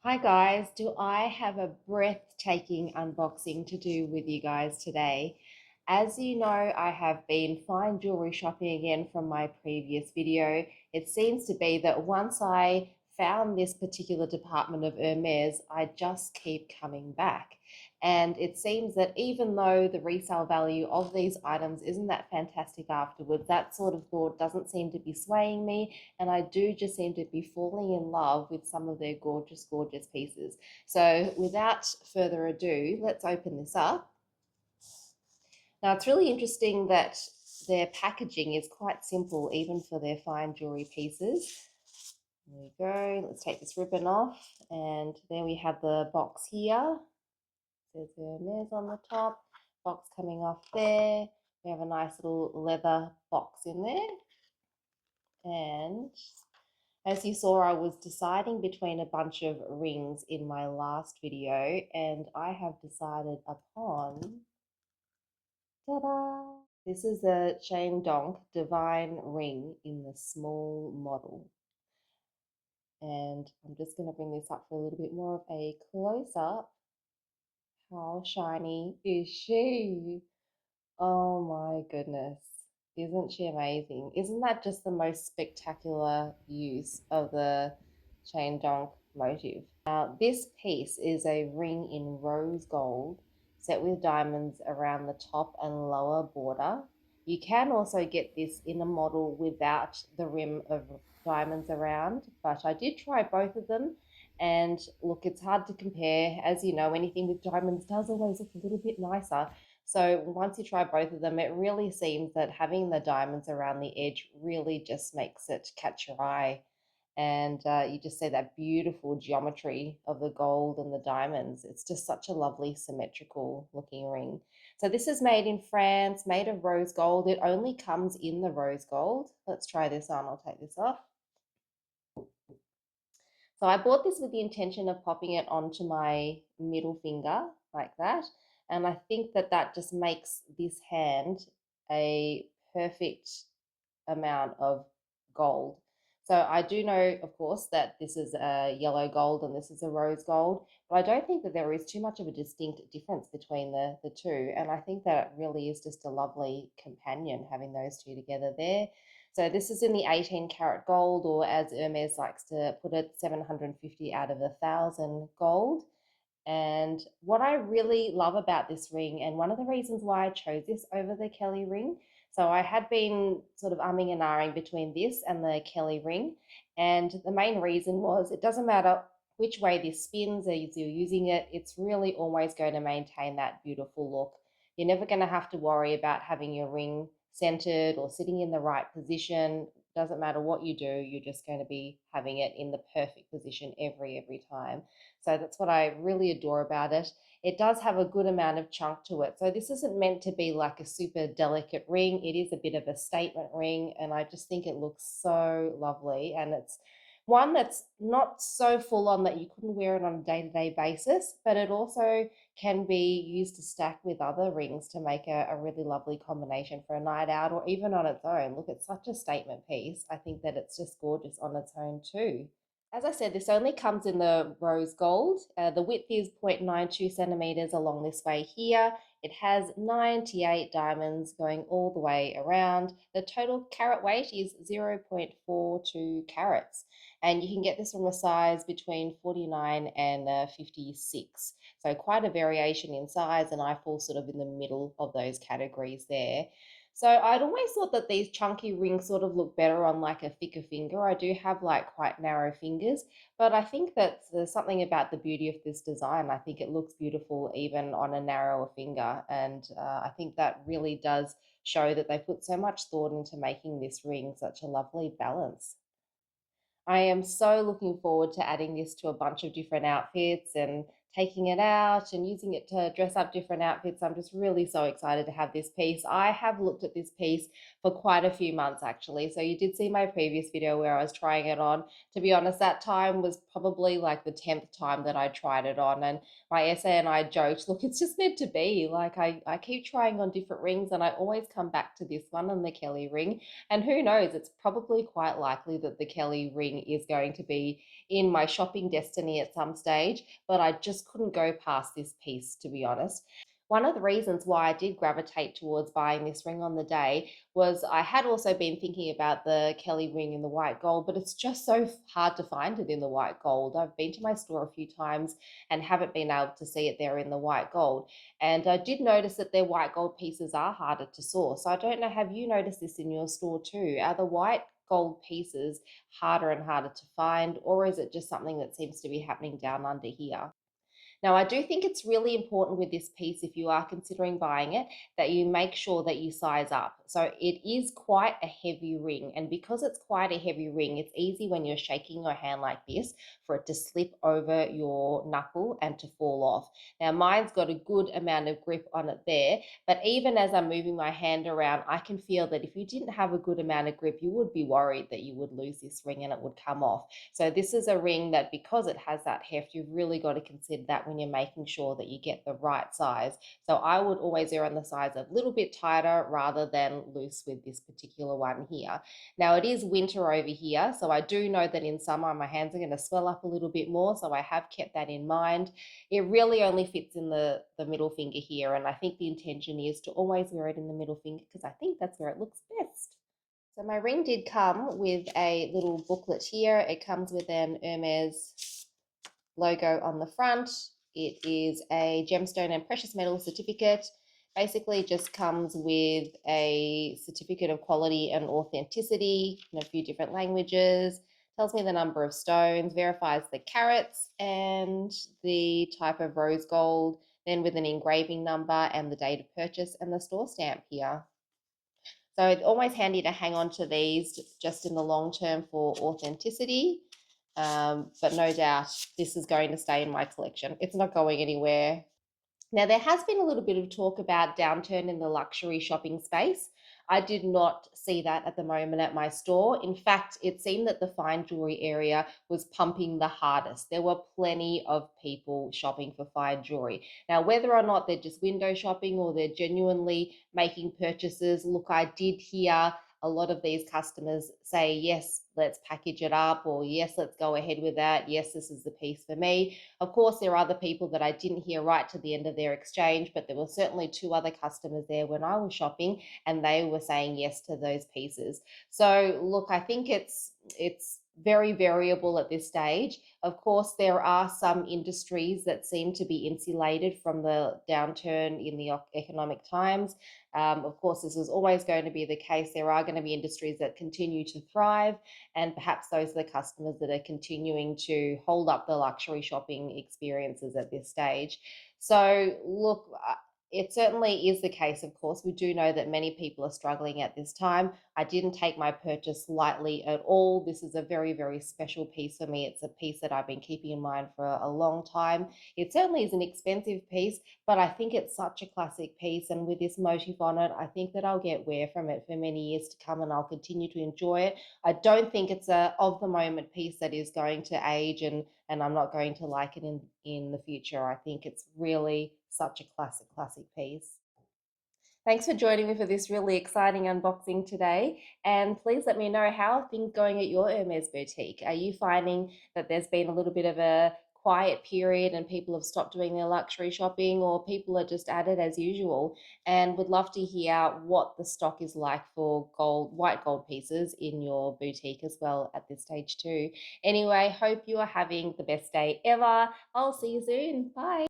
Hi guys, do I have a breathtaking unboxing to do with you guys today? As you know, I have been fine jewelry shopping again from my previous video. It seems to be that once I found this particular department of Hermes, I just keep coming back. And it seems that even though the resale value of these items isn't that fantastic afterwards, that sort of thought doesn't seem to be swaying me, and I do just seem to be falling in love with some of their gorgeous, gorgeous pieces. So without further ado, let's open this up. Now it's really interesting that their packaging is quite simple, even for their fine jewelry pieces. There we go. Let's take this ribbon off, and there we have the box here. There's Hermes on the top, box coming off there. We have a nice little leather box in there, and as you saw, I was deciding between a bunch of rings in my last video, and I have decided upon, ta-da! This is a Chain Donk Divine Ring in the small model. And I'm just going to bring this up for a little bit more of a close-up. How shiny is she? Oh my goodness. Isn't she amazing? Isn't that just the most spectacular use of the chain donk motif? Now, this piece is a ring in rose gold set with diamonds around the top and lower border. You can also get this in a model without the rim of diamonds around, but I did try both of them. And look, it's hard to compare. As you know, anything with diamonds does always look a little bit nicer. So once you try both of them, it really seems that having the diamonds around the edge really just makes it catch your eye. And you just see that beautiful geometry of the gold and the diamonds. It's just such a lovely symmetrical looking ring. So this is made in France, made of rose gold. It only comes in the rose gold. Let's try this on. I'll take this off. So I bought this with the intention of popping it onto my middle finger like that. And I think that that just makes this hand a perfect amount of gold. So I do know, of course, that this is a yellow gold and this is a rose gold, but I don't think that there is too much of a distinct difference between the two. And I think that it really is just a lovely companion having those two together there. So this is in the 18 karat gold, or as Hermes likes to put it, 750 out of 1,000 gold. And what I really love about this ring, and one of the reasons why I chose this over the Kelly ring, so I had been sort of umming and ahhing between this and the Kelly ring. And the main reason was it doesn't matter which way this spins as you're using it, it's really always going to maintain that beautiful look. You're never going to have to worry about having your ring centered or sitting in the right position. Doesn't matter what you do, you're just going to be having it in the perfect position every time. So that's what I really adore about it. It does have a good amount of chunk to it. So this isn't meant to be like a super delicate ring. It is a bit of a statement ring, and I just think it looks so lovely. And it's one that's not so full on that you couldn't wear it on a day-to-day basis, but it also can be used to stack with other rings to make a really lovely combination for a night out or even on its own. Look, it's such a statement piece. I think that it's just gorgeous on its own too. As I said, this only comes in the rose gold. The width is 0.92 centimeters along this way here. It has 98 diamonds going all the way around. The total carat weight is 0.42 carats. And you can get this from a size between 49 and 56. So quite a variation in size, and I fall sort of in the middle of those categories there. So I'd always thought that these chunky rings sort of look better on like a thicker finger. I do have like quite narrow fingers, but I think that there's something about the beauty of this design. I think it looks beautiful even on a narrower finger. And I think that really does show that they put so much thought into making this ring such a lovely balance. I am so looking forward to adding this to a bunch of different outfits and taking it out and using it to dress up different outfits. I'm just really so excited to have this piece. I have looked at this piece for quite a few months actually. So you did see my previous video where I was trying it on. To be honest, that time was probably like the 10th time that I tried it on. And my essay and I joked, look, it's just meant to be. Like I keep trying on different rings and I always come back to this one and the Kelly ring. And who knows, it's probably quite likely that the Kelly ring is going to be in my shopping destiny at some stage, but I just couldn't go past this piece, to be honest. One of the reasons why I did gravitate towards buying this ring on the day was I had also been thinking about the Kelly ring in the white gold, but it's just so hard to find it in the white gold. I've been to my store a few times and haven't been able to see it there in the white gold. And I did notice that their white gold pieces are harder to source. So I don't know, have you noticed this in your store too? Are the white gold pieces harder and harder to find, or is it just something that seems to be happening down under here? Now, I do think it's really important with this piece, if you are considering buying it, that you make sure that you size up. So it is quite a heavy ring, and because it's quite a heavy ring, it's easy when you're shaking your hand like this for it to slip over your knuckle and to fall off. Now, mine's got a good amount of grip on it there, but even as I'm moving my hand around, I can feel that if you didn't have a good amount of grip, you would be worried that you would lose this ring and it would come off. So this is a ring that, because it has that heft, you've really got to consider that when you're making sure that you get the right size. So I would always err on the size of a little bit tighter rather than loose with this particular one here. Now it is winter over here, so I do know that in summer my hands are going to swell up a little bit more, so I have kept that in mind. It really only fits in the middle finger here, and I think the intention is to always wear it in the middle finger because I think that's where it looks best. So my ring did come with a little booklet here. It comes with an Hermes logo on the front. It is a gemstone and precious metal certificate. Basically just comes with a certificate of quality and authenticity in a few different languages. Tells me the number of stones, verifies the carats and the type of rose gold, then with an engraving number and the date of purchase and the store stamp here. So it's always handy to hang on to these just in the long term for authenticity. But no doubt this is going to stay in my collection. It's not going anywhere. Now, there has been a little bit of talk about downturn in the luxury shopping space. I did not see that at the moment at my store. In fact, it seemed that the fine jewelry area was pumping the hardest. There were plenty of people shopping for fine jewelry. Now, whether or not they're just window shopping or they're genuinely making purchases, look, I did hear a lot of these customers say, yes, let's package it up, or yes, let's go ahead with that. Yes, this is the piece for me. Of course, there are other people that I didn't hear right to the end of their exchange, but there were certainly two other customers there when I was shopping, and they were saying yes to those pieces. So, look, I think it's very variable at this stage. Of course, there are some industries that seem to be insulated from the downturn in the economic times. Of course, this is always going to be the case. There are going to be industries that continue to thrive, and perhaps those are the customers that are continuing to hold up the luxury shopping experiences at this stage. So, look, it certainly is the case, of course. We do know that many people are struggling at this time. I didn't take my purchase lightly at all. This is a very, very special piece for me. It's a piece that I've been keeping in mind for a long time. It certainly is an expensive piece, but I think it's such a classic piece. And with this motif on it, I think that I'll get wear from it for many years to come and I'll continue to enjoy it. I don't think it's a of the moment piece that is going to age and I'm not going to like it in the future. I think it's really such a classic piece. Thanks for joining me for this really exciting unboxing today. And please let me know, how are things going at your Hermes boutique? Are you finding that there's been a little bit of a quiet period and people have stopped doing their luxury shopping, or people are just at it as usual? And would love to hear what the stock is like for white gold pieces in your boutique as well at this stage too. Anyway, hope you are having the best day ever. I'll see you soon. Bye.